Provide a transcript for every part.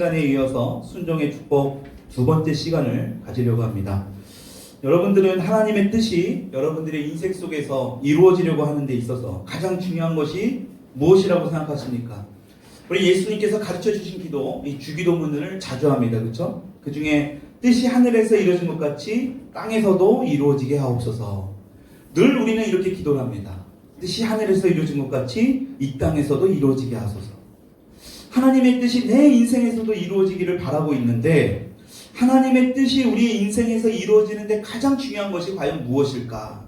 시간에 이어서 순종의 축복 두 번째 시간을 가지려고 합니다. 여러분들은 하나님의 뜻이 여러분들의 인생 속에서 이루어지려고 하는 데 있어서 가장 중요한 것이 무엇이라고 생각하십니까? 우리 예수님께서 가르쳐 주신 기도, 이 주기도문을 자주 합니다. 그렇죠? 그 중에 뜻이 하늘에서 이루어진 것 같이 땅에서도 이루어지게 하옵소서. 늘 우리는 이렇게 기도를 합니다. 뜻이 하늘에서 이루어진 것 같이 이 땅에서도 이루어지게 하소서. 하나님의 뜻이 내 인생에서도 이루어지기를 바라고 있는데, 하나님의 뜻이 우리의 인생에서 이루어지는데 가장 중요한 것이 과연 무엇일까?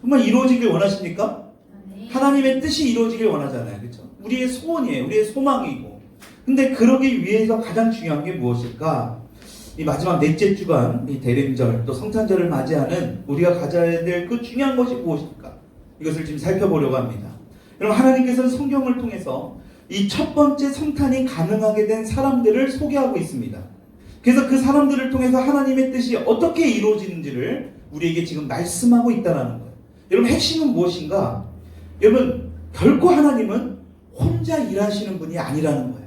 정말 이루어지길 원하십니까? 네. 하나님의 뜻이 이루어지길 원하잖아요. 그렇죠? 우리의 소원이에요. 우리의 소망이고. 근데 그러기 위해서 가장 중요한 게 무엇일까? 이 마지막 넷째 주간, 이 대림절, 또 성탄절을 맞이하는 우리가 가져야 될 그 중요한 것이 무엇일까? 이것을 지금 살펴보려고 합니다. 여러분, 하나님께서는 성경을 통해서 이 첫 번째 성탄이 가능하게 된 사람들을 소개하고 있습니다. 그래서 그 사람들을 통해서 하나님의 뜻이 어떻게 이루어지는지를 우리에게 지금 말씀하고 있다는 거예요. 여러분, 핵심은 무엇인가? 여러분, 결코 하나님은 혼자 일하시는 분이 아니라는 거예요.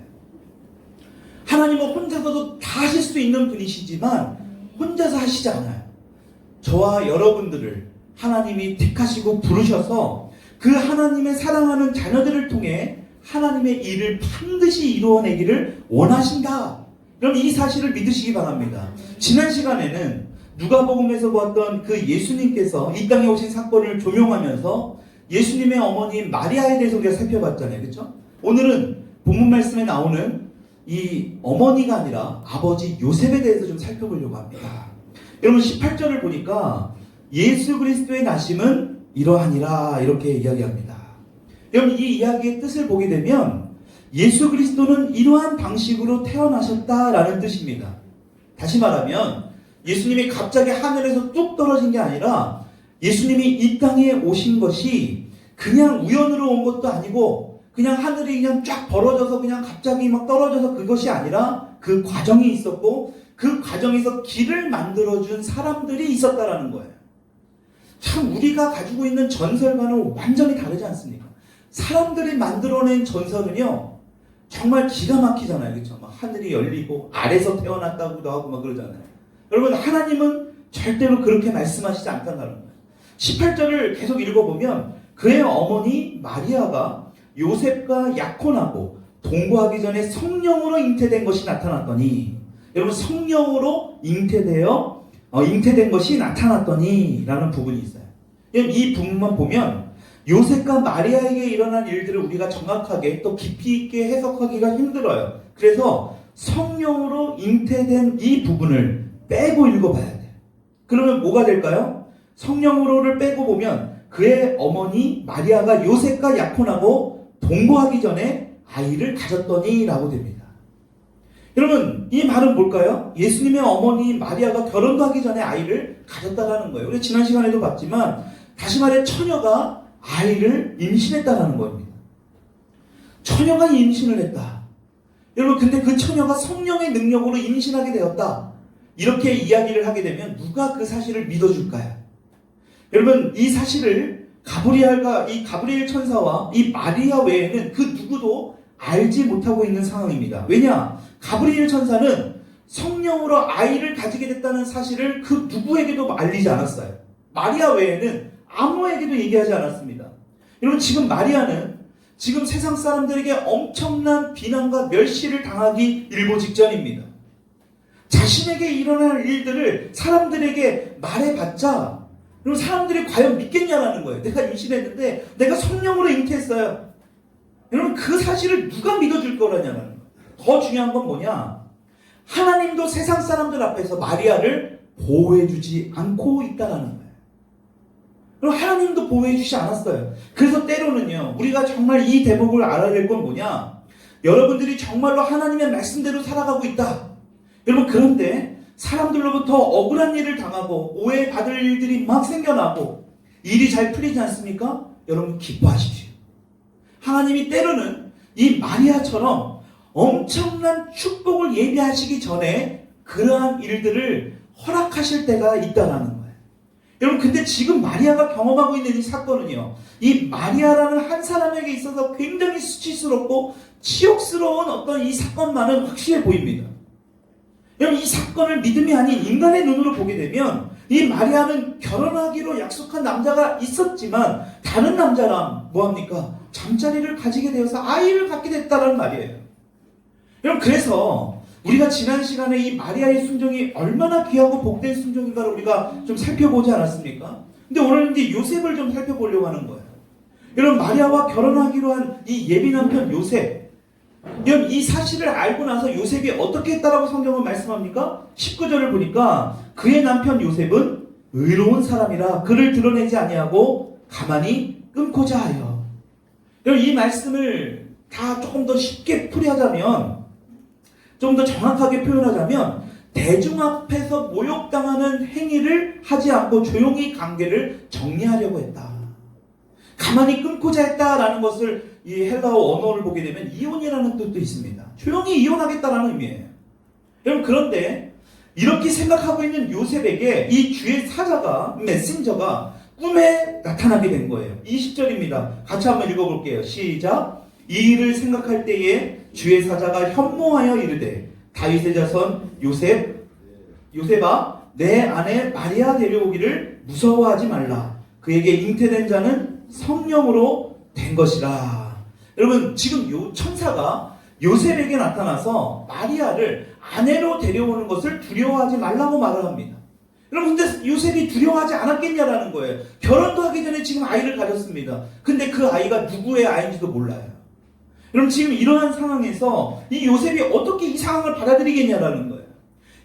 하나님은 혼자서도 다 하실 수 있는 분이시지만 혼자서 하시지 않아요. 저와 여러분들을 하나님이 택하시고 부르셔서 그 하나님의 사랑하는 자녀들을 통해 하나님의 일을 반드시 이루어내기를 원하신다. 그럼 이 사실을 믿으시기 바랍니다. 지난 시간에는 누가복음에서 보았던 그 예수님께서 이 땅에 오신 사건을 조명하면서 예수님의 어머니 마리아에 대해서 우리가 살펴봤잖아요. 그렇죠? 오늘은 본문 말씀에 나오는 이 어머니가 아니라 아버지 요셉에 대해서 좀 살펴보려고 합니다. 여러분, 18절을 보니까 예수 그리스도의 나심은 이러하니라 이렇게 이야기합니다. 여러분, 이 이야기의 뜻을 보게 되면 예수 그리스도는 이러한 방식으로 태어나셨다라는 뜻입니다. 다시 말하면 예수님이 갑자기 하늘에서 뚝 떨어진 게 아니라 예수님이 이 땅에 오신 것이 그냥 우연으로 온 것도 아니고 그냥 하늘이 그냥 쫙 벌어져서 그냥 갑자기 막 떨어져서 그것이 아니라 그 과정이 있었고 그 과정에서 길을 만들어준 사람들이 있었다라는 거예요. 참 우리가 가지고 있는 전설과는 완전히 다르지 않습니까? 사람들이 만들어낸 전설은요 정말 기가 막히잖아요. 그렇죠? 막 하늘이 열리고 아래서 태어났다고도 하고 막 그러잖아요. 여러분, 하나님은 절대로 그렇게 말씀하시지 않다는 거예요. 18절을 계속 읽어보면 그의 어머니 마리아가 요셉과 약혼하고 동거하기 전에 성령으로 잉태된 것이 나타났더니, 여러분, 성령으로 잉태된 것이 나타났더니 라는 부분이 있어요. 이 부분만 보면 요셉과 마리아에게 일어난 일들을 우리가 정확하게 또 깊이 있게 해석하기가 힘들어요. 그래서 성령으로 잉태된 이 부분을 빼고 읽어봐야 돼요. 그러면 뭐가 될까요? 성령으로를 빼고 보면 그의 어머니 마리아가 요셉과 약혼하고 동거하기 전에 아이를 가졌더니 라고 됩니다. 여러분, 이 말은 뭘까요? 예수님의 어머니 마리아가 결혼도 하기 전에 아이를 가졌다라는 거예요. 우리 지난 시간에도 봤지만 다시 말해 처녀가 아이를 임신했다라는 겁니다. 처녀가 임신을 했다. 여러분, 근데 그 처녀가 성령의 능력으로 임신하게 되었다. 이렇게 이야기를 하게 되면 누가 그 사실을 믿어줄까요? 여러분, 이 사실을 가브리엘 천사와 이 마리아 외에는 그 누구도 알지 못하고 있는 상황입니다. 왜냐? 가브리엘 천사는 성령으로 아이를 가지게 됐다는 사실을 그 누구에게도 알리지 않았어요. 마리아 외에는 아무에게도 얘기하지 않았습니다. 여러분, 지금 마리아는 지금 세상 사람들에게 엄청난 비난과 멸시를 당하기 일보 직전입니다. 자신에게 일어날 일들을 사람들에게 말해봤자 그럼 사람들이 과연 믿겠냐라는 거예요. 내가 임신했는데 내가 성령으로 잉태했어요. 여러분, 그 사실을 누가 믿어줄 거라냐는 거예요. 더 중요한 건 뭐냐? 하나님도 세상 사람들 앞에서 마리아를 보호해주지 않고 있다는 거예요. 그럼 하나님도 보호해주지 않았어요. 그래서 때로는요, 우리가 정말 이 대목을 알아야 될 건 뭐냐? 여러분들이 정말로 하나님의 말씀대로 살아가고 있다. 여러분, 그런데 사람들로부터 억울한 일을 당하고 오해받을 일들이 막 생겨나고 일이 잘 풀리지 않습니까? 여러분, 기뻐하십시오. 하나님이 때로는 이 마리아처럼 엄청난 축복을 예비하시기 전에 그러한 일들을 허락하실 때가 있다라는 거예요. 여러분, 근데 지금 마리아가 경험하고 있는 이 사건은요, 이 마리아라는 한 사람에게 있어서 굉장히 수치스럽고 치욕스러운 어떤 이 사건만은 확실해 보입니다. 여러분, 이 사건을 믿음이 아닌 인간의 눈으로 보게 되면 이 마리아는 결혼하기로 약속한 남자가 있었지만 다른 남자랑 뭐합니까? 잠자리를 가지게 되어서 아이를 갖게 됐다는 말이에요. 여러분, 그래서 우리가 지난 시간에 이 마리아의 순종이 얼마나 귀하고 복된 순종인가를 우리가 좀 살펴보지 않았습니까? 근데 오늘은 이제 요셉을 좀 살펴보려고 하는 거예요. 여러분, 마리아와 결혼하기로 한 이 예비 남편 요셉, 여러분, 이 사실을 알고 나서 요셉이 어떻게 했다라고 성경은 말씀합니까? 19절을 보니까 그의 남편 요셉은 의로운 사람이라 그를 드러내지 아니하고 가만히 끊고자 하여. 여러분, 이 말씀을 다 조금 더 쉽게 풀이하자면, 좀 더 정확하게 표현하자면, 대중 앞에서 모욕당하는 행위를 하지 않고 조용히 관계를 정리하려고 했다. 가만히 끊고자 했다라는 것을 이 헬라어 언어를 보게 되면 이혼이라는 뜻도 있습니다. 조용히 이혼하겠다라는 의미예요. 여러분, 그런데 이렇게 생각하고 있는 요셉에게 이 주의 사자가, 메신저가 꿈에 나타나게 된 거예요. 20절입니다. 같이 한번 읽어볼게요. 시작. 이 일을 생각할 때에 주의 사자가 현몽하여 이르되 다윗의 자손 요셉아 내 아내 마리아 데려오기를 무서워하지 말라. 그에게 잉태된 자는 성령으로 된 것이라. 여러분, 지금 요 천사가 요셉에게 나타나서 마리아를 아내로 데려오는 것을 두려워하지 말라고 말을 합니다. 여러분, 근데 요셉이 두려워하지 않았겠냐라는 거예요. 결혼도 하기 전에 지금 아이를 가졌습니다. 근데 그 아이가 누구의 아이인지도 몰라요. 여러분, 지금 이러한 상황에서 이 요셉이 어떻게 이 상황을 받아들이겠냐라는 거예요.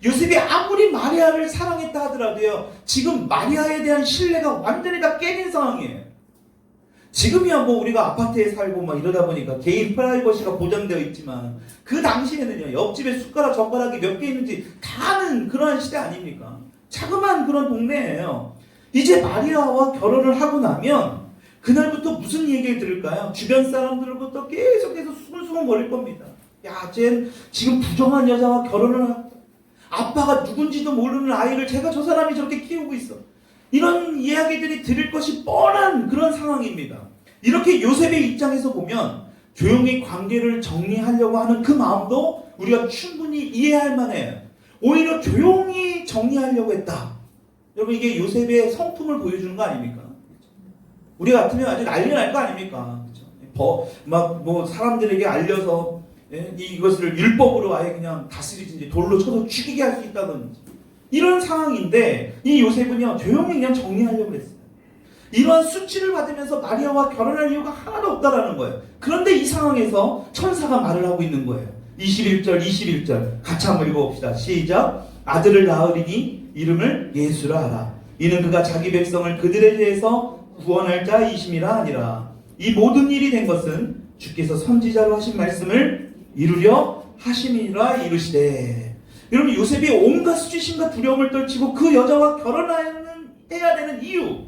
요셉이 아무리 마리아를 사랑했다 하더라도요, 지금 마리아에 대한 신뢰가 완전히 다 깨진 상황이에요. 지금이야 뭐 우리가 아파트에 살고 막 이러다 보니까 개인 프라이버시가 보장되어 있지만 그 당시에는요, 옆집에 숟가락 젓가락이 몇 개 있는지 다 아는 그러한 시대 아닙니까? 자그마한 그런 동네예요. 이제 마리아와 결혼을 하고 나면 그날부터 무슨 얘기를 들을까요? 주변 사람들로부터 계속해서 수근수근 거릴 겁니다. 야, 쟨 지금 부정한 여자와 결혼을 했다. 아빠가 누군지도 모르는 아이를 제가 저 사람이 저렇게 키우고 있어. 이런 이야기들이 들을 것이 뻔한 그런 상황입니다. 이렇게 요셉의 입장에서 보면 조용히 관계를 정리하려고 하는 그 마음도 우리가 충분히 이해할 만해요. 오히려 조용히 정리하려고 했다. 여러분, 이게 요셉의 성품을 보여주는 거 아닙니까? 우리 같으면 아주 난리 날 거 아닙니까? 막 뭐 사람들에게 알려서 이것을 율법으로 아예 그냥 다스리든지 돌로 쳐서 죽이게 할 수 있다든지 이런 상황인데, 이 요셉은요 조용히 그냥 정리하려고 했어요. 이러한 수치를 받으면서 마리아와 결혼할 이유가 하나도 없다라는 거예요. 그런데 이 상황에서 천사가 말을 하고 있는 거예요. 21절 같이 한번 읽어봅시다. 시작. 아들을 낳으리니 이름을 예수라 하라. 이는 그가 자기 백성을 그들에 대해서 구원할 자이심이라 하니라. 이 모든 일이 된 것은 주께서 선지자로 하신 말씀을 이루려 하심이라 이르시되. 여러분, 요셉이 온갖 수치심과 두려움을 떨치고 그 여자와 결혼해야 되는 이유,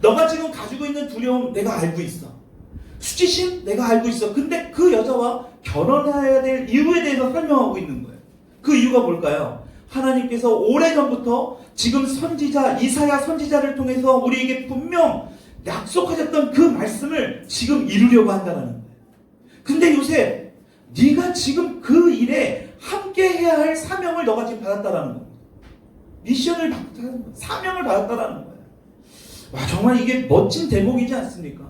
너가 지금 가지고 있는 두려움 내가 알고 있어, 수치심 내가 알고 있어. 근데 그 여자와 결혼해야 될 이유에 대해서 설명하고 있는 거예요. 그 이유가 뭘까요? 하나님께서 오래전부터 지금 선지자 이사야 선지자를 통해서 우리에게 분명 약속하셨던 그 말씀을 지금 이루려고 한다는 거예요. 근데 요셉, 네가 지금 그 일에 함께 해야 할 사명을 너가 지금 받았다라는 겁니다. 미션을 받았다는 거예요. 사명을 받았다라는 거예요. 와, 정말 이게 멋진 대목이지 않습니까?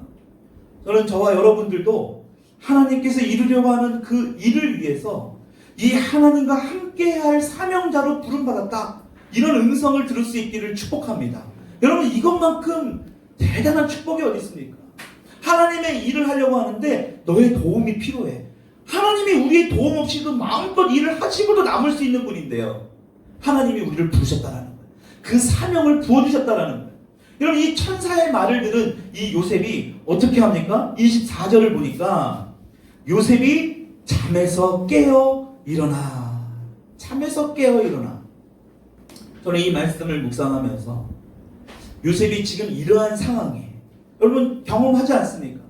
저는 저와 여러분들도 하나님께서 이루려고 하는 그 일을 위해서 이 하나님과 함께 해야 할 사명자로 부름받았다, 이런 음성을 들을 수 있기를 축복합니다. 여러분, 이것만큼 대단한 축복이 어디 있습니까? 하나님의 일을 하려고 하는데 너의 도움이 필요해. 하나님이 우리의 도움 없이도 마음껏 일을 하시고도 남을 수 있는 분인데요, 하나님이 우리를 부르셨다라는 거예요. 그 사명을 부어주셨다라는 거예요. 여러분, 이 천사의 말을 들은 이 요셉이 어떻게 합니까? 24절을 보니까 요셉이 잠에서 깨어 일어나. 잠에서 깨어 일어나. 저는 이 말씀을 묵상하면서 요셉이 지금 이러한 상황에, 여러분 경험하지 않습니까?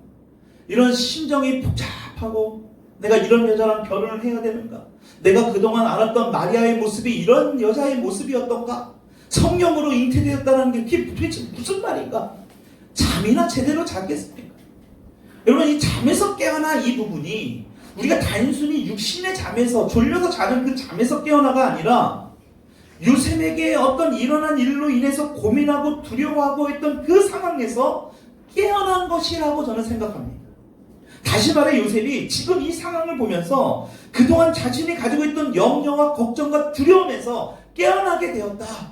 이런 심정이 복잡하고, 내가 이런 여자랑 결혼을 해야 되는가? 내가 그동안 알았던 마리아의 모습이 이런 여자의 모습이었던가? 성령으로 잉태되었다는 게 그게 도대체 무슨 말인가? 잠이나 제대로 잤겠습니까? 여러분, 이 잠에서 깨어나 이 부분이 우리가 단순히 육신의 잠에서 졸려서 자는 그 잠에서 깨어나가 아니라 요셉에게 어떤 일어난 일로 인해서 고민하고 두려워하고 있던 그 상황에서 깨어난 것이라고 저는 생각합니다. 다시 말해 요셉이 지금 이 상황을 보면서 그동안 자신이 가지고 있던 염려와 걱정과 두려움에서 깨어나게 되었다.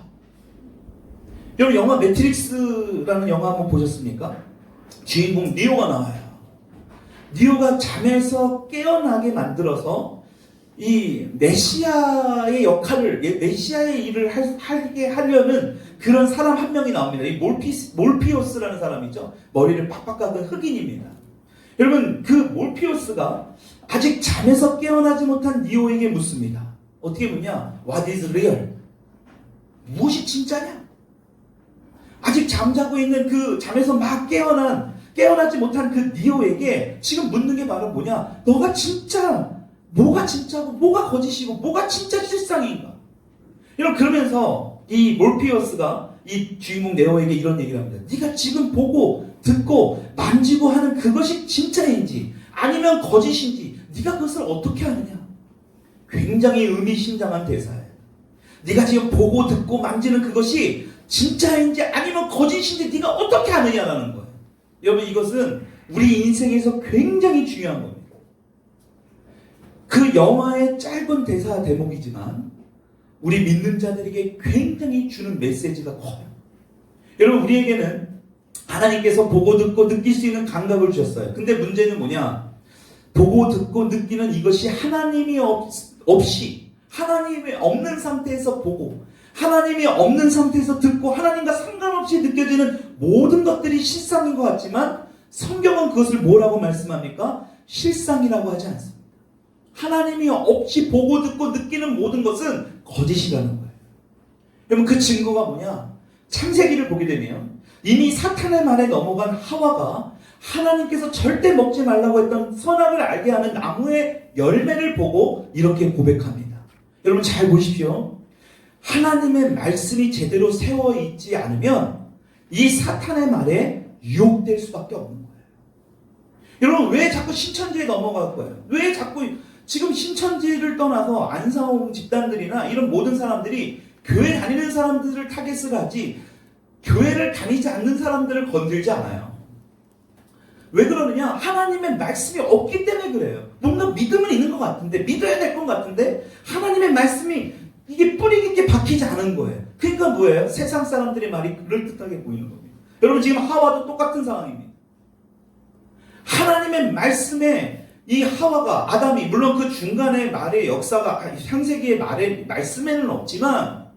여러분, 영화 매트릭스라는 영화 한번 보셨습니까? 주인공 니오가 나와요. 니오가 잠에서 깨어나게 만들어서 이 메시아의 역할을, 메시아의 일을 하게 하려는 그런 사람 한 명이 나옵니다. 이 몰피오스라는 사람이죠. 머리를 빡빡 깎은 흑인입니다. 여러분, 그 몰피오스가 아직 잠에서 깨어나지 못한 니오에게 묻습니다. 어떻게 묻냐? What is real? 무엇이 진짜냐? 아직 잠자고 있는 그 잠에서 막 깨어나지 못한 그 니오에게 지금 묻는 게 바로 뭐냐? 너가 진짜 뭐가 진짜고 뭐가 거짓이고 뭐가 진짜 실상인가? 여러분, 그러면서 이 몰피어스가 이 주인공 네오에게 이런 얘기를 합니다. 네가 지금 보고 듣고 만지고 하는 그것이 진짜인지 아니면 거짓인지 네가 그것을 어떻게 아느냐? 굉장히 의미심장한 대사예요. 네가 지금 보고 듣고 만지는 그것이 진짜인지 아니면 거짓인지 네가 어떻게 아느냐라는 거예요. 여러분, 이것은 우리 인생에서 굉장히 중요한 겁니다. 그 영화의 짧은 대사 대목이지만 우리 믿는 자들에게 굉장히 주는 메시지가 커요. 여러분, 우리에게는 하나님께서 보고 듣고 느낄 수 있는 감각을 주셨어요. 근데 문제는 뭐냐? 보고 듣고 느끼는 이것이 하나님이 없이, 하나님이 없는 상태에서 보고 하나님이 없는 상태에서 듣고 하나님과 상관없이 느껴지는 모든 것들이 실상인 것 같지만 성경은 그것을 뭐라고 말씀합니까? 실상이라고 하지 않습니다. 하나님이 없이 보고 듣고 느끼는 모든 것은 거짓이라는 거예요. 여러분, 그 증거가 뭐냐? 창세기를 보게 되면 이미 사탄의 말에 넘어간 하와가 하나님께서 절대 먹지 말라고 했던 선악을 알게 하는 나무의 열매를 보고 이렇게 고백합니다. 여러분, 잘 보십시오. 하나님의 말씀이 제대로 세워 있지 않으면 이 사탄의 말에 유혹될 수밖에 없는 거예요. 여러분, 왜 자꾸 신천지에 넘어갈 거예요? 왜 자꾸 지금 신천지를 떠나서 안사홍 집단들이나 이런 모든 사람들이 교회 다니는 사람들을 타겟을 하지 교회를 다니지 않는 사람들을 건들지 않아요. 왜 그러느냐? 하나님의 말씀이 없기 때문에 그래요. 뭔가 믿음은 있는 것 같은데, 믿어야 될 것 같은데 하나님의 말씀이 이게 뿌리 깊게 박히지 않은 거예요. 그러니까 뭐예요? 세상 사람들의 말이 그럴듯하게 보이는 겁니다. 여러분, 지금 하와도 똑같은 상황입니다. 하나님의 말씀에 이 하와가, 아담이, 물론 그 중간의 말의 역사가 창세기의 말씀에는 없지만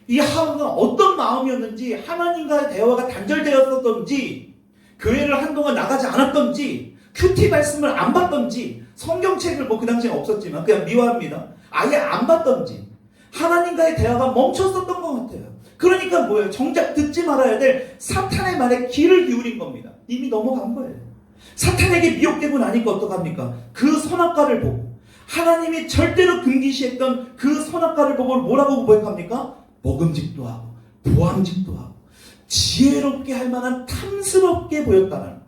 이 하와가 어떤 마음이었는지, 하나님과의 대화가 단절되었었던지, 교회를 한동안 나가지 않았던지, 큐티 말씀을 안 봤던지, 성경책을 그 당시에 없었지만 그냥 미화합니다. 아예 안 봤던지 하나님과의 대화가 멈췄었던 것 같아요. 그러니까 뭐예요? 정작 듣지 말아야 될 사탄의 말에 귀를 기울인 겁니다. 이미 넘어간 거예요. 사탄에게 미혹되고 나니까 어떡합니까? 그 선악과를 보고, 하나님이 절대로 금기시했던 그 선악과를 보고 뭐라고 고백합니까? 먹음직도 하고 보암직도 하고 지혜롭게 할 만한 탐스럽게 보였다는 거예요.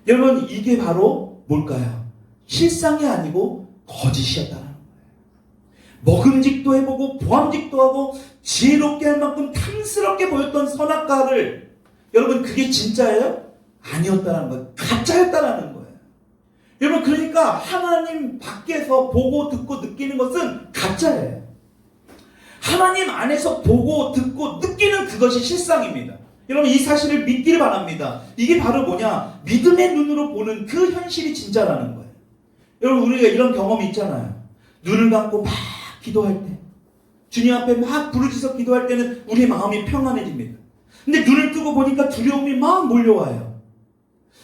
여러분, 이게 바로 뭘까요? 실상이 아니고 거짓이었다는 거예요. 먹음직도 해보고 보암직도 하고 지혜롭게 할 만큼 탐스럽게 보였던 선악과를, 여러분, 그게 진짜예요? 아니었다는 거예요. 가짜였다는 거예요. 여러분, 그러니까 하나님 밖에서 보고 듣고 느끼는 것은 가짜예요. 하나님 안에서 보고 듣고 느끼는 그것이 실상입니다. 여러분, 이 사실을 믿기를 바랍니다. 이게 바로 뭐냐? 믿음의 눈으로 보는 그 현실이 진짜라는 거예요. 여러분, 우리가 이런 경험이 있잖아요. 눈을 감고 막 기도할 때, 주님 앞에 막 부르짖어 기도할 때는 우리 마음이 평안해집니다. 근데 눈을 뜨고 보니까 두려움이 막 몰려와요.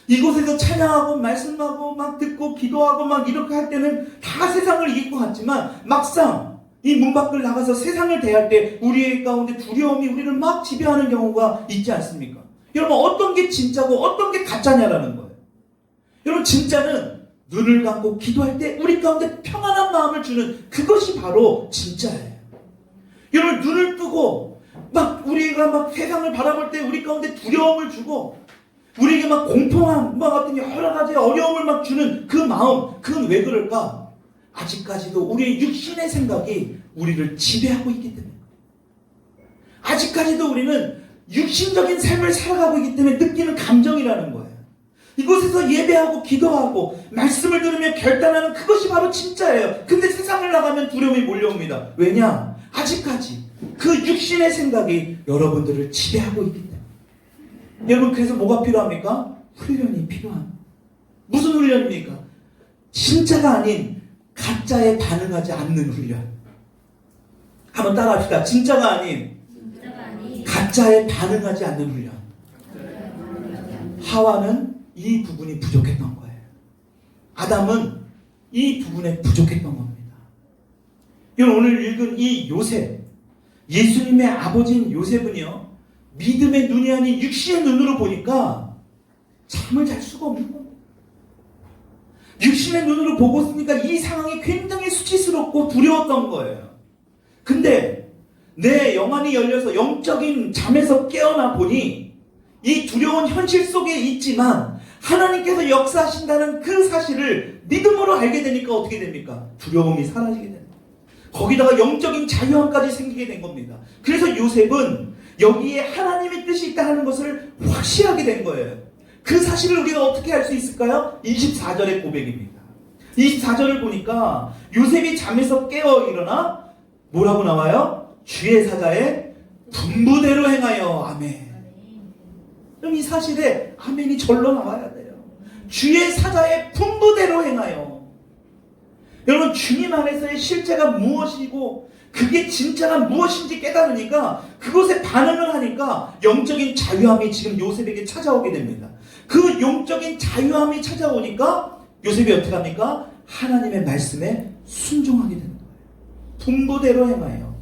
이곳에서 찬양하고 말씀하고 막 듣고 기도하고 막 이렇게 할 때는 다 세상을 이길 것 같지만 막상 이 문 밖을 나가서 세상을 대할 때 우리의 가운데 두려움이 우리를 막 지배하는 경우가 있지 않습니까? 여러분, 어떤 게 진짜고 어떤 게 가짜냐라는 거예요. 여러분, 진짜는 눈을 감고 기도할 때 우리 가운데 평안한 마음을 주는 그것이 바로 진짜예요. 여러분, 눈을 뜨고 막 우리가 막 세상을 바라볼 때 우리 가운데 두려움을 주고 우리에게 막 공포함 같은 여러 가지 어려움을 막 주는 그 마음, 그건 왜 그럴까? 아직까지도 우리의 육신의 생각이 우리를 지배하고 있기 때문에, 아직까지도 우리는 육신적인 삶을 살아가고 있기 때문에 느끼는 감정이라는 거예요. 이곳에서 예배하고 기도하고 말씀을 들으며 결단하는 그것이 바로 진짜예요. 근데 세상을 나가면 두려움이 몰려옵니다. 왜냐? 아직까지 그 육신의 생각이 여러분들을 지배하고 있기 때문에. 여러분, 그래서 뭐가 필요합니까? 훈련이 필요합니다. 무슨 훈련입니까? 진짜가 아닌 가짜에 반응하지 않는 훈련. 한번 따라합시다. 진짜가 아닌 가짜에 반응하지 않는 훈련. 하와는 이 부분이 부족했던 거예요. 아담은 이 부분에 부족했던 겁니다. 여러분, 오늘 읽은 이 요셉, 예수님의 아버지인 요셉은요, 믿음의 눈이 아닌 육신의 눈으로 보니까 잠을 잘 수가 없는 겁니다. 육신의 눈으로 보고 있으니까 이 상황이 굉장히 수치스럽고 두려웠던 거예요. 근데 내 영안이 열려서 영적인 잠에서 깨어나 보니 이 두려운 현실 속에 있지만 하나님께서 역사하신다는 그 사실을 믿음으로 알게 되니까 어떻게 됩니까? 두려움이 사라지게 됩니다. 거기다가 영적인 자유함까지 생기게 된 겁니다. 그래서 요셉은 여기에 하나님의 뜻이 있다는 것을 확실하게 된 거예요. 그 사실을 우리가 어떻게 알 수 있을까요? 24절의 고백입니다. 24절을 보니까 요셉이 잠에서 깨어 일어나 뭐라고 나와요? 주의 사자의 분부대로 행하여. 아멘. 그럼 이 사실에 아멘이 절로 나와야 돼요. 주의 사자의 분부대로 행하여. 여러분, 주님 안에서의 실제가 무엇이고 그게 진짜가 무엇인지 깨달으니까 그것에 반응을 하니까 영적인 자유함이 지금 요셉에게 찾아오게 됩니다. 그 영적인 자유함이 찾아오니까 요셉이 어떻게 합니까? 하나님의 말씀에 순종하게 되는 거예요. 분부대로 행하여.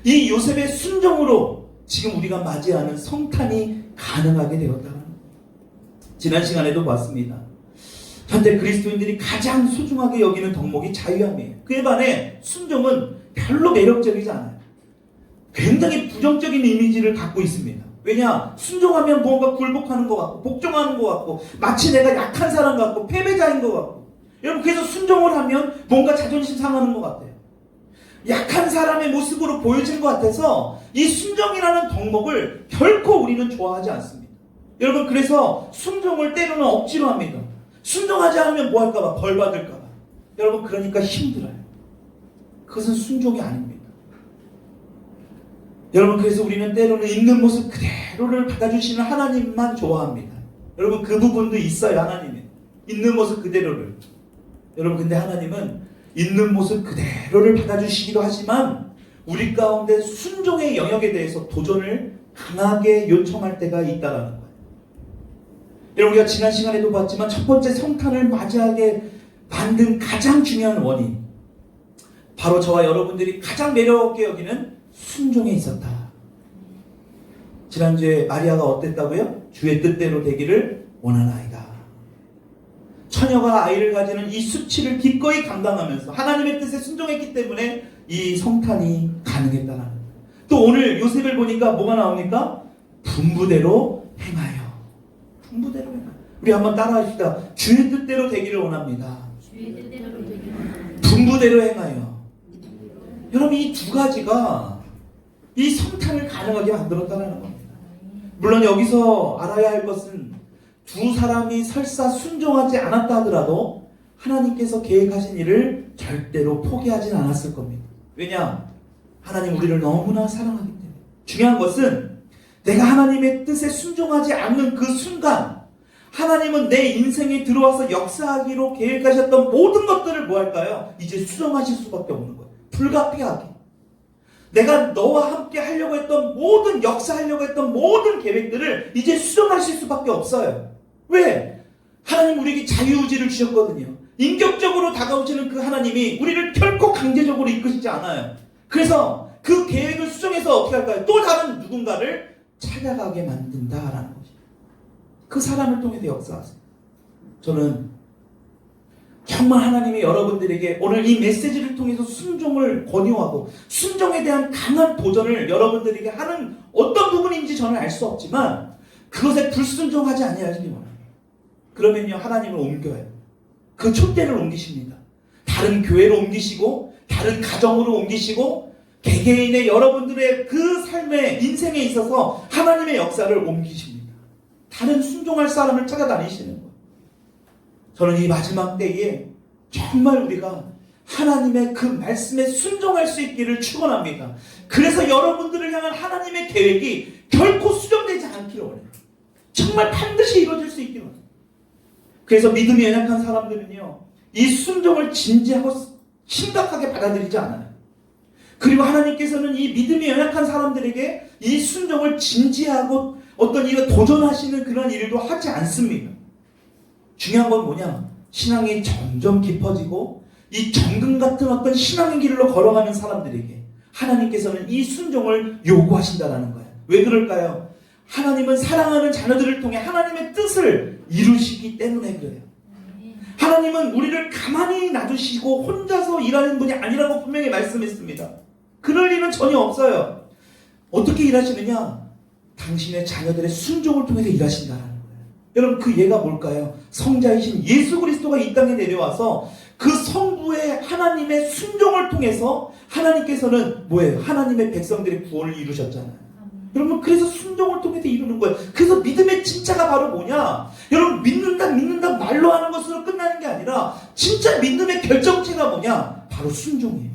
이 요셉의 순종으로 지금 우리가 맞이하는 성탄이 가능하게 되었다는 거예요. 지난 시간에도 봤습니다. 현대 그리스도인들이 가장 소중하게 여기는 덕목이 자유함이에요. 그에 반해 순종은 별로 매력적이지 않아요. 굉장히 부정적인 이미지를 갖고 있습니다. 왜냐? 순종하면 뭔가 굴복하는 것 같고 복종하는 것 같고 마치 내가 약한 사람 같고 패배자인 것 같고. 여러분, 그래서 순종을 하면 뭔가 자존심 상하는 것 같아요. 약한 사람의 모습으로 보여지는 것 같아서 이 순종이라는 덕목을 결코 우리는 좋아하지 않습니다. 여러분, 그래서 순종을 때로는 억지로 합니다. 순종하지 않으면 뭐 할까봐, 벌 받을까봐. 여러분, 그러니까 힘들어요. 그것은 순종이 아닙니다. 여러분, 그래서 우리는 때로는 있는 모습 그대로를 받아주시는 하나님만 좋아합니다. 여러분, 그 부분도 있어요. 하나님은 있는 모습 그대로를. 여러분, 근데 하나님은 있는 모습 그대로를 받아주시기도 하지만 우리 가운데 순종의 영역에 대해서 도전을 강하게 요청할 때가 있다는 거예요. 여러분, 우리가 지난 시간에도 봤지만 첫 번째 성탄을 맞이하게 만든 가장 중요한 원인, 바로 저와 여러분들이 가장 매력있게 여기는 순종에 있었다. 지난주에 마리아가 어땠다고요? 주의 뜻대로 되기를 원하나이다. 처녀가 아이를 가지는 이 수치를 기꺼이 감당하면서 하나님의 뜻에 순종했기 때문에 이 성탄이 가능했다는 거예요. 또 오늘 요셉을 보니까 뭐가 나옵니까? 분부대로 행하여. 분부대로 행하여. 우리 한번 따라합시다. 주의 뜻대로 되기를 원합니다. 주의 뜻대로 되기를 원합니다. 분부대로 행하여. 여러분, 이 두 가지가 이 성탄을 가능하게 만들었다는 겁니다. 물론 여기서 알아야 할 것은 두 사람이 설사 순종하지 않았다 하더라도 하나님께서 계획하신 일을 절대로 포기하진 않았을 겁니다. 왜냐? 하나님 우리를 너무나 사랑하기 때문에. 중요한 것은 내가 하나님의 뜻에 순종하지 않는 그 순간 하나님은 내 인생에 들어와서 역사하기로 계획하셨던 모든 것들을 뭐 할까요? 이제 수정하실 수밖에 없는 거예요. 불가피하게. 내가 너와 함께 하려고 했던 모든, 역사하려고 했던 모든 계획들을 이제 수정하실 수밖에 없어요. 왜? 하나님 우리에게 자유의지를 주셨거든요. 인격적으로 다가오시는 그 하나님이 우리를 결코 강제적으로 이끄시지 않아요. 그래서 그 계획을 수정해서 어떻게 할까요? 또 다른 누군가를 찾아가게 만든다라는 거죠. 그 사람을 통해서 역사하세요. 저는 정말 하나님이 여러분들에게 오늘 이 메시지를 통해서 순종을 권유하고 순종에 대한 강한 도전을 여러분들에게 하는 어떤 부분인지 저는 알 수 없지만 그것에 불순종하지 아니하시기 원합니다. 그러면요 하나님을 옮겨요. 그 촛대를 옮기십니다. 다른 교회로 옮기시고 다른 가정으로 옮기시고 개개인의 여러분들의 그 삶의 인생에 있어서 하나님의 역사를 옮기십니다. 다른 순종할 사람을 찾아다니시는 거예요. 저는 이 마지막 때에 정말 우리가 하나님의 그 말씀에 순종할 수 있기를 축원합니다. 그래서 여러분들을 향한 하나님의 계획이 결코 수정되지 않기를 원해요. 정말 반드시 이루어질 수 있기를 원해요. 그래서 믿음이 연약한 사람들은요 이 순종을 진지하고 심각하게 받아들이지 않아요. 그리고 하나님께서는 이 믿음이 연약한 사람들에게 이 순종을 진지하고 어떤 일을 도전하시는 그런 일도 하지 않습니다. 중요한 건 뭐냐? 신앙이 점점 깊어지고 이 정금 같은 어떤 신앙의 길로 걸어가는 사람들에게 하나님께서는 이 순종을 요구하신다는 거예요. 왜 그럴까요? 하나님은 사랑하는 자녀들을 통해 하나님의 뜻을 이루시기 때문에 그래요. 하나님은 우리를 가만히 놔두시고 혼자서 일하는 분이 아니라고 분명히 말씀했습니다. 그럴 일은 전혀 없어요. 어떻게 일하시느냐? 당신의 자녀들의 순종을 통해서 일하신다는 거예요. 여러분 그 예가 뭘까요? 성자이신 예수 그리스도가 이 땅에 내려와서 그 성부의 하나님의 순종을 통해서 하나님께서는 뭐예요? 하나님의 백성들의 구원을 이루셨잖아요. 여러분 그래서 순종을 통해서 이루는 거예요. 그래서 믿음의 진짜가 바로 뭐냐? 여러분 믿는다 말로 하는 것으로 끝나는 게 아니라 진짜 믿음의 결정체가 뭐냐? 바로 순종이에요.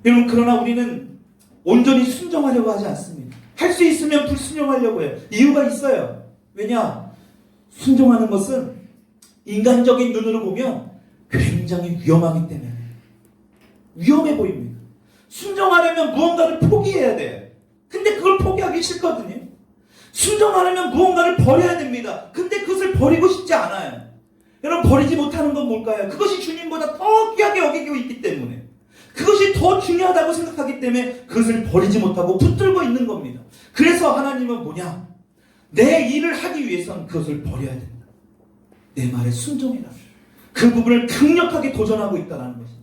여러분 그러나 우리는 온전히 순종하려고 하지 않습니다. 할 수 있으면 불순종하려고 해요. 이유가 있어요. 왜냐? 순종하는 것은 인간적인 눈으로 보면 굉장히 위험하기 때문에 위험해 보입니다. 순종하려면 무언가를 포기해야 돼요. 근데 그걸 포기하기 싫거든요. 순종하려면 무언가를 버려야 됩니다. 근데 그것을 버리고 싶지 않아요. 여러분 버리지 못하는 건 뭘까요? 그것이 주님보다 더 귀하게 여기고 있기 때문에 그것이 더 중요하다고 생각하기 때문에 그것을 버리지 못하고 붙들고 있는 겁니다. 그래서 하나님은 뭐냐? 내 일을 하기 위해서는 그것을 버려야 된다. 내 말에 순종해라. 그 부분을 강력하게 도전하고 있다는 것입니다.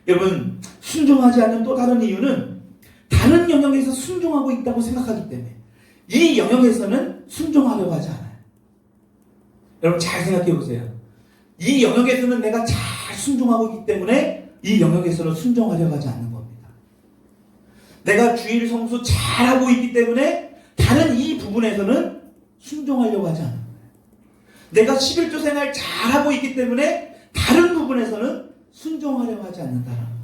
여러분 순종하지 않는 또 다른 이유는 다른 영역에서 순종하고 있다고 생각하기 때문에 이 영역에서는 순종하려고 하지 않아요. 여러분 잘 생각해 보세요. 이 영역에서는 내가 잘 순종하고 있기 때문에 이 영역에서는 순종하려고 하지 않는 겁니다. 내가 주일 성수 잘하고 있기 때문에 다른 이 부분에서는 순종하려고 하지 않는 거예요. 내가 11조 생활 잘하고 있기 때문에 다른 부분에서는 순종하려고 하지 않는다는 거예요.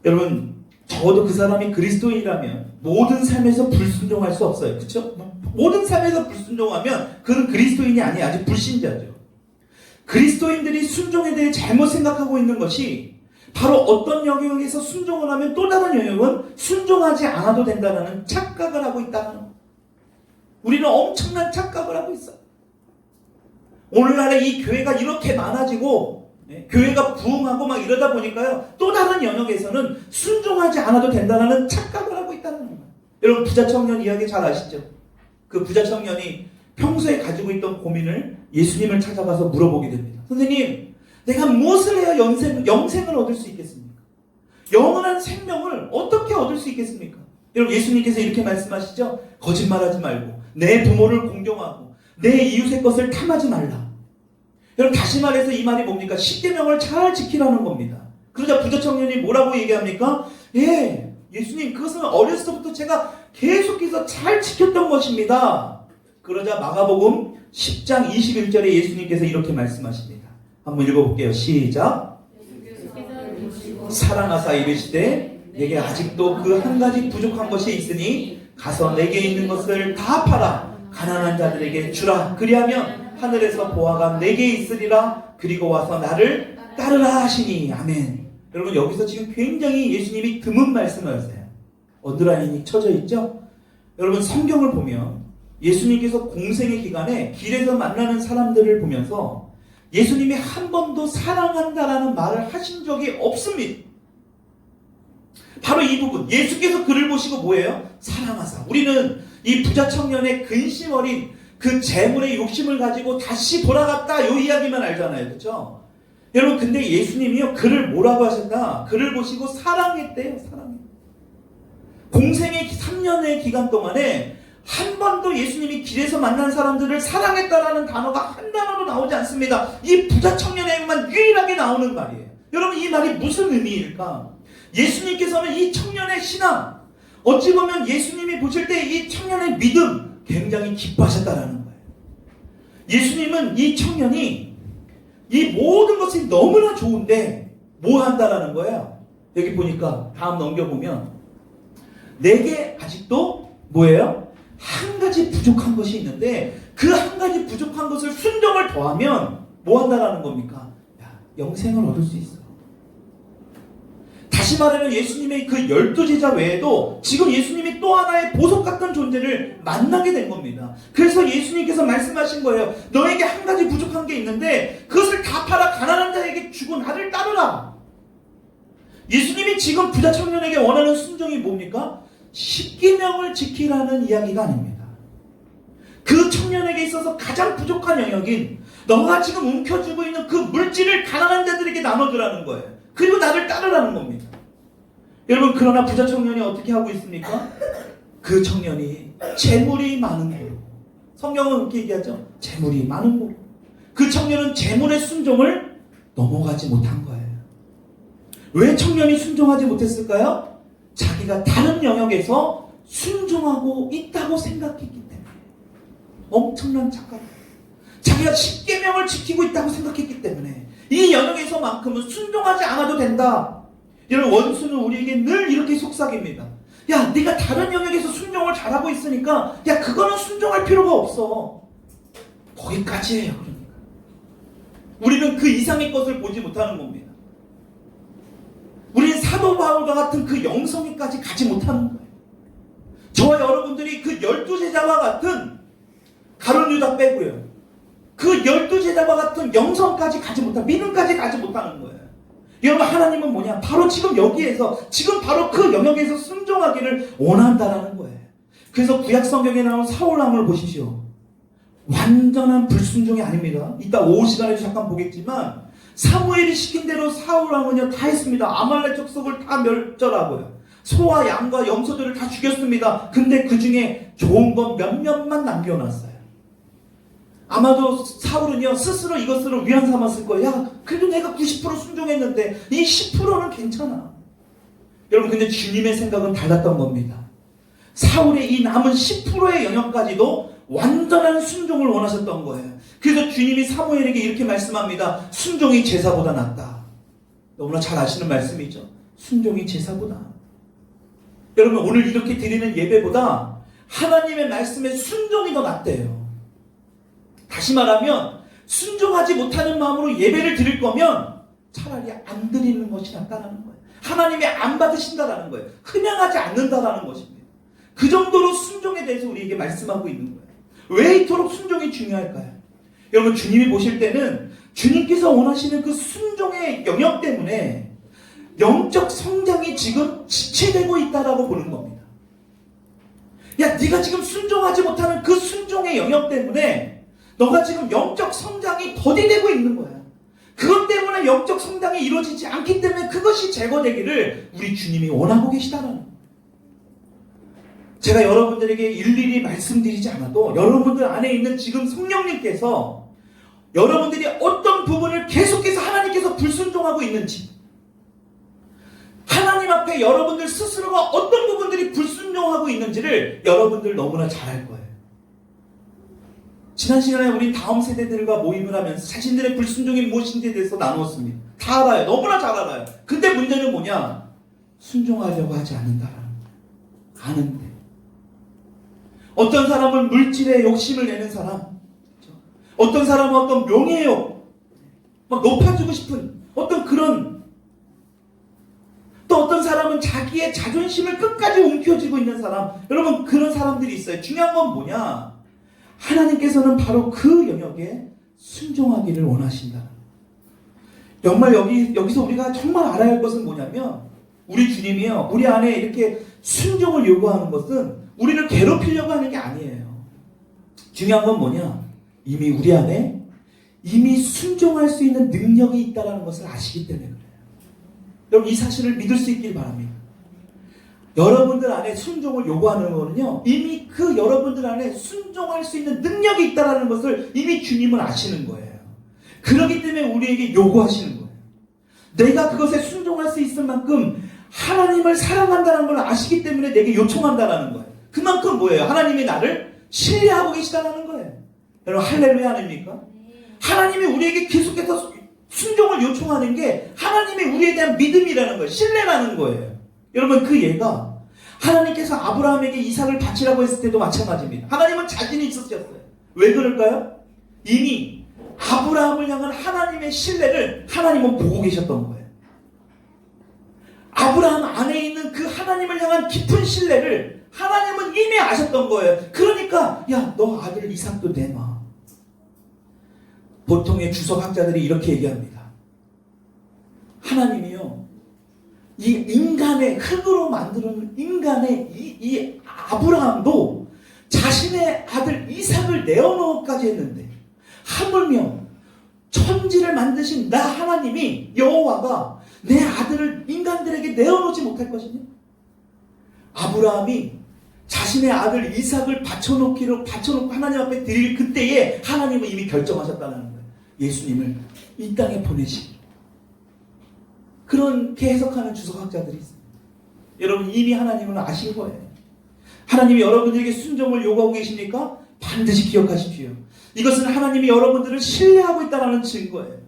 여러분 적어도 그 사람이 그리스도인이라면 모든 삶에서 불순종할 수 없어요. 그렇죠? 모든 삶에서 불순종하면 그는 그리스도인이 아니에요. 아직 불신자죠. 그리스도인들이 순종에 대해 잘못 생각하고 있는 것이 바로 어떤 영역에서 순종을 하면 또 다른 영역은 순종하지 않아도 된다는 착각을 하고 있다는 거예요. 우리는 엄청난 착각을 하고 있어요. 오늘날에 이 교회가 이렇게 많아지고 교회가 부흥하고 막 이러다 보니까요 또 다른 영역에서는 순종하지 않아도 된다는 착각을 하고 있다는 거예요. 여러분 부자 청년 이야기 잘 아시죠? 그 부자 청년이 평소에 가지고 있던 고민을 예수님을 찾아가서 물어보게 됩니다. 선생님, 내가 무엇을 해야 영생을 얻을 수 있겠습니까? 영원한 생명을 어떻게 얻을 수 있겠습니까? 여러분 예수님께서 이렇게 말씀하시죠? 거짓말하지 말고 내 부모를 공경하고 내 이웃의 것을 탐하지 말라. 여러분 다시 말해서 이 말이 뭡니까? 10계명을 잘 지키라는 겁니다. 그러자 부자 청년이 뭐라고 얘기합니까? 예수님 그것은 어렸을 때부터 제가 계속해서 잘 지켰던 것입니다. 그러자 마가복음 10장 21절에 예수님께서 이렇게 말씀하십니다. 한번 읽어볼게요. 시작. 사랑하사 이르시되 내게 아직도 그 한 가지 부족한 것이 있으니 가서 내게 있는 것을 다 팔아 가난한 자들에게 주라. 그리하면 하늘에서 보화가 내게 있으리라. 그리고 와서 나를 따르라 하시니. 아멘. 여러분 여기서 지금 굉장히 예수님이 드문 말씀을 하세요. 언더라인이 쳐져 있죠? 여러분 성경을 보면 예수님께서 공생의 기간에 길에서 만나는 사람들을 보면서 예수님이 한 번도 사랑한다라는 말을 하신 적이 없습니다. 바로 이 부분 예수께서 그를 보시고 뭐예요? 사랑하사. 우리는 이 부자 청년의 근심 어린 그 재물의 욕심을 가지고 다시 돌아갔다 요 이야기만 알잖아요. 그렇죠? 여러분 근데 예수님이요 그를 뭐라고 하셨나? 그를 보시고 사랑했대요. 사랑해. 공생의 3년의 기간 동안에 한 번도 예수님이 길에서 만난 사람들을 사랑했다라는 단어가 한 단어도 나오지 않습니다. 이 부자 청년에게만 유일하게 나오는 말이에요. 여러분 이 말이 무슨 의미일까? 예수님께서는 이 청년의 신앙, 어찌 보면 예수님이 보실 때 이 청년의 믿음 굉장히 기뻐하셨다라는 거예요. 예수님은 이 청년이 이 모든 것이 너무나 좋은데 뭐 한다라는 거예요. 여기 보니까 다음 넘겨보면 내게 아직도 뭐예요? 한 가지 부족한 것이 있는데 그 한 가지 부족한 것을 순종을 더하면 뭐 한다라는 겁니까? 야, 영생을 얻을 수 있어. 다시 말하면 예수님의 그 12제자 외에도 지금 예수님이 또 하나의 보석 같은 존재를 만나게 된 겁니다. 그래서 예수님께서 말씀하신 거예요. 너에게 한 가지 부족한 게 있는데 그것을 다 팔아 가난한 자에게 주고 나를 따르라. 예수님이 지금 부자 청년에게 원하는 순종이 뭡니까? 십계명을 지키라는 이야기가 아닙니다. 그 청년에게 있어서 가장 부족한 영역인 너가 지금 움켜쥐고 있는 그 물질을 가난한 자들에게 나눠주라는 거예요. 그리고 나를 따르라는 겁니다. 여러분 그러나 부자 청년이 어떻게 하고 있습니까? 그 청년이 재물이 많은 거로, 성경은 그렇게 얘기하죠. 재물이 많은 거로. 그 청년은 재물의 순종을 넘어가지 못한 거예요. 왜 청년이 순종하지 못했을까요? 자기가 다른 영역에서 순종하고 있다고 생각했기 때문에. 엄청난 착각. 자기가 십계명을 지키고 있다고 생각했기 때문에 이 영역에서만큼은 순종하지 않아도 된다. 여러분 원수는 우리에게 늘 이렇게 속삭입니다. 야, 네가 다른 영역에서 순종을 잘하고 있으니까 야, 그거는 순종할 필요가 없어. 거기까지예요. 그러니까 우리는 그 이상의 것을 보지 못하는 겁니다. 우리는 사도 바울과 같은 그 영성에까지 가지 못하는 거예요. 저와 여러분들이 그 12제자와 같은 가룟 유다 빼고요. 그 12제자와 같은 영성까지 가지 못한, 믿음까지 가지 못하는 거예요. 여러분 하나님은 뭐냐? 바로 지금 여기에서, 지금 바로 그 영역에서 순종하기를 원한다라는 거예요. 그래서 구약 성경에 나온 사울왕을 보십시오. 완전한 불순종이 아닙니다. 이따 오후 시간에 잠깐 보겠지만 사무엘이 시킨 대로 사울왕은요 다 했습니다. 아말렉 족속을 다 멸절하고요. 소와 양과 염소들을 다 죽였습니다. 근데 그 중에 좋은 건 몇몇만 남겨놨어요. 아마도 사울은요 스스로 이것으로 위안 삼았을 거예요. 야, 그래도 내가 90% 순종했는데 이 10%는 괜찮아. 여러분 근데 주님의 생각은 달랐던 겁니다. 사울의 이 남은 10%의 영역까지도 완전한 순종을 원하셨던 거예요. 그래서 주님이 사무엘에게 이렇게 말씀합니다. 순종이 제사보다 낫다. 너무나 잘 아시는 말씀이죠. 순종이 제사보다. 여러분 오늘 이렇게 드리는 예배보다 하나님의 말씀에 순종이 더 낫대요. 다시 말하면 순종하지 못하는 마음으로 예배를 드릴 거면 차라리 안 드리는 것이 낫다는 거예요. 하나님이 안 받으신다라는 거예요. 그냥 하지 않는다라는 것입니다. 그 정도로 순종에 대해서 우리에게 말씀하고 있는 거예요. 왜 이토록 순종이 중요할까요? 여러분 주님이 보실 때는 주님께서 원하시는 그 순종의 영역 때문에 영적 성장이 지금 지체되고 있다라고 보는 겁니다. 야, 네가 지금 순종하지 못하는 그 순종의 영역 때문에 너가 지금 영적 성장이 더디되고 있는 거야. 그것 때문에 영적 성장이 이루어지지 않기 때문에 그것이 제거되기를 우리 주님이 원하고 계시다는 거예요. 제가 여러분들에게 일일이 말씀드리지 않아도 여러분들 안에 있는 지금 성령님께서 여러분들이 어떤 부분을 계속해서 하나님께서 불순종하고 있는지, 하나님 앞에 여러분들 스스로가 어떤 부분들이 불순종하고 있는지를 여러분들 너무나 잘 알 거예요. 지난 시간에 우리 다음 세대들과 모임을 하면서 자신들의 불순종이 무엇인지에 대해서 나누었습니다. 다 알아요. 너무나 잘 알아요. 근데 문제는 뭐냐? 순종하려고 하지 않는다라는 거예요. 아는데. 어떤 사람은 물질에 욕심을 내는 사람, 어떤 사람은 어떤 명예욕, 막 높아지고 싶은 어떤 그런, 또 어떤 사람은 자기의 자존심을 끝까지 움켜쥐고 있는 사람, 여러분 그런 사람들이 있어요. 중요한 건 뭐냐? 하나님께서는 바로 그 영역에 순종하기를 원하신다. 정말 여기서 우리가 정말 알아야 할 것은 뭐냐면, 우리 주님이요, 우리 안에 이렇게 순종을 요구하는 것은 우리를 괴롭히려고 하는 게 아니에요. 중요한 건 뭐냐? 이미 우리 안에 이미 순종할 수 있는 능력이 있다는 것을 아시기 때문에 그래요. 여러분 이 사실을 믿을 수 있길 바랍니다. 여러분들 안에 순종을 요구하는 거는요, 이미 그 여러분들 안에 순종할 수 있는 능력이 있다는 것을 이미 주님은 아시는 거예요. 그렇기 때문에 우리에게 요구하시는 거예요. 내가 그것에 순종할 수 있을 만큼 하나님을 사랑한다는 걸 아시기 때문에 내게 요청한다는 거예요. 그만큼 뭐예요? 하나님이 나를 신뢰하고 계시다는 거예요. 여러분 할렐루야 아닙니까? 하나님이 우리에게 계속해서 순종을 요청하는 게 하나님이 우리에 대한 믿음이라는 거예요. 신뢰라는 거예요. 여러분 그 예가 하나님께서 아브라함에게 이삭을 바치라고 했을 때도 마찬가지입니다. 하나님은 자신이 있으셨어요. 왜 그럴까요? 이미 아브라함을 향한 하나님의 신뢰를 하나님은 보고 계셨던 거예요. 아브라함 안에 있는 그 하나님을 향한 깊은 신뢰를 하나님은 이미 아셨던 거예요. 그러니까 야, 너 아들 이삭도 내놔. 보통의 주석학자들이 이렇게 얘기합니다. 하나님이요, 이 인간의 흙으로 만드는 인간의 이 아브라함도 자신의 아들 이삭을 내어놓기까지 했는데 하물며 천지를 만드신 나 하나님이 여호와가 내 아들을 인간들에게 내어놓지 못할 것이냐? 아브라함이 자신의 아들 이삭을 바쳐놓고 하나님 앞에 드릴 그때에 하나님은 이미 결정하셨다는 거예요. 예수님을 이 땅에 보내시기로. 그렇게 해석하는 주석학자들이 있습니다. 여러분 이미 하나님은 아신 거예요. 하나님이 여러분들에게 순종을 요구하고 계십니까? 반드시 기억하십시오. 이것은 하나님이 여러분들을 신뢰하고 있다는 증거예요.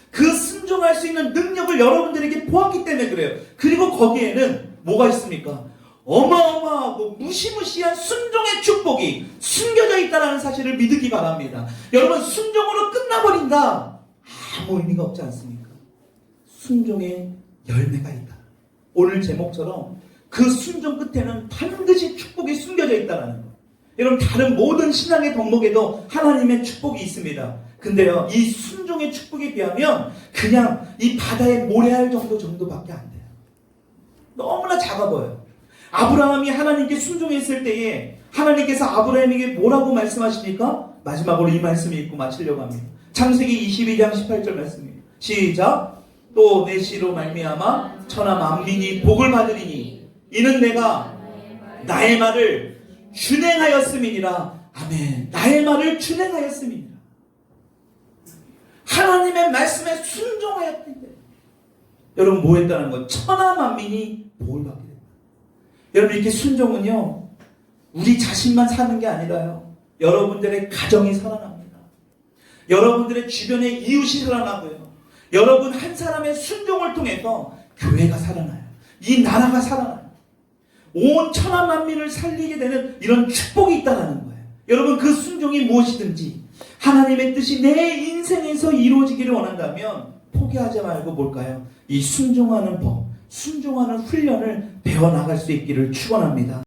그 순종할 수 있는 능력을 여러분들에게 보았기 때문에 그래요. 그리고 거기에는 뭐가 있습니까? 어마어마하고 무시무시한 순종의 축복이 숨겨져 있다는 사실을 믿기 바랍니다. 여러분 순종으로 끝나버린다, 아무 의미가 없지 않습니까? 순종의 열매가 있다. 오늘 제목처럼 그 순종 끝에는 반드시 축복이 숨겨져 있다는 거. 여러분 다른 모든 신앙의 덕목에도 하나님의 축복이 있습니다. 근데요, 이 순종의 축복에 비하면 그냥 이 바다의 모래알 정도밖에 안 돼요. 너무나 작아 보여요. 아브라함이 하나님께 순종했을 때에 하나님께서 아브라함에게 뭐라고 말씀하십니까? 마지막으로 이 말씀을 읽고 마치려고 합니다. 창세기 22장 18절 말씀입니다. 시작. 또 내 씨로 말미암아 천하 만민이 복을 받으리니 이는 내가 나의 말을 준행하였음이니라. 아멘. 나의 말을 준행하였음이니라. 하나님의 말씀에 순종하였기 때문에 여러분 뭐 했다는 거? 천하 만민이 복을 받게 됩니다. 여러분 이렇게 순종은요, 우리 자신만 사는 게 아니라요, 여러분들의 가정이 살아납니다. 여러분들의 주변의 이웃이 살아나고요, 여러분 한 사람의 순종을 통해서 교회가 살아나요. 이 나라가 살아나요. 온 천하 만민을 살리게 되는 이런 축복이 있다는 거예요. 여러분 그 순종이 무엇이든지 하나님의 뜻이 내 인생에서 이루어지기를 원한다면 포기하지 말고 뭘까요? 이 순종하는 법, 순종하는 훈련을 배워나갈 수 있기를 축원합니다.